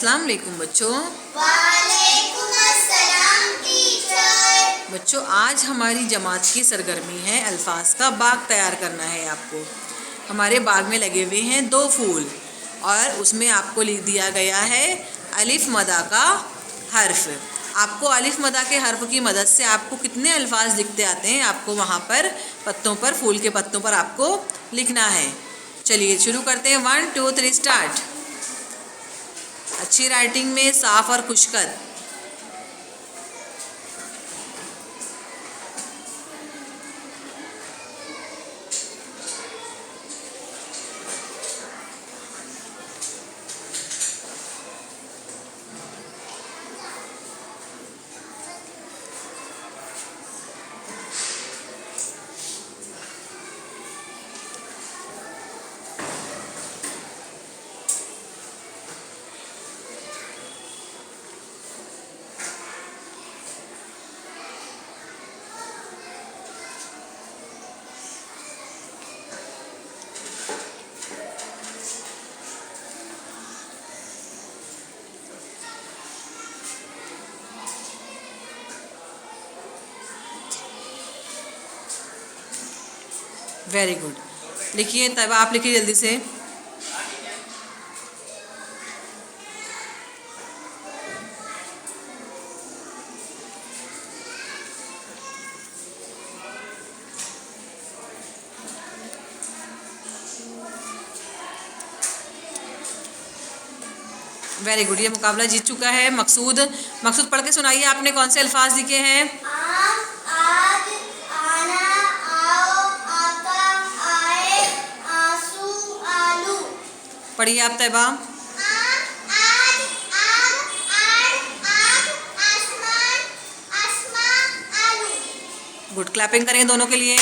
अस्सलाम वालेकुम बच्चों। वालेकुम अस्सलाम टीचर। बच्चों, आज हमारी जमात की सरगर्मी है अल्फाज का बाग तैयार करना है आपको। हमारे बाग में लगे हुए हैं 2 फूल और उसमें आपको लिख दिया गया है अलिफ मदा का हर्फ। आपको अलिफ मदा के हर्फ की मदद से आपको कितने अल्फाज लिखते आते हैं आपको वहाँ पर पत्तों पर, फूल के पत्तों पर आपको लिखना है। चलिए शुरू करते हैं। 1 2 3 स्टार्ट। अच्छी राइटिंग में साफ और खुशखत। Very good. लिखिए तब आप लिखिए जल्दी से। Very good. ये मुकाबला जीत चुका है मकसूद। मकसूद पढ़ के सुनाइए, आपने कौन से अल्फाज लिखे हैं? आम, आज, आना, आओ, आका, आए, आंसू, आलू। पढ़िए आप तैबा। आम, आज, आम, आड़, आग, आसमान, आसमां, आलू। गुड। क्लैपिंग करें दोनों के लिए।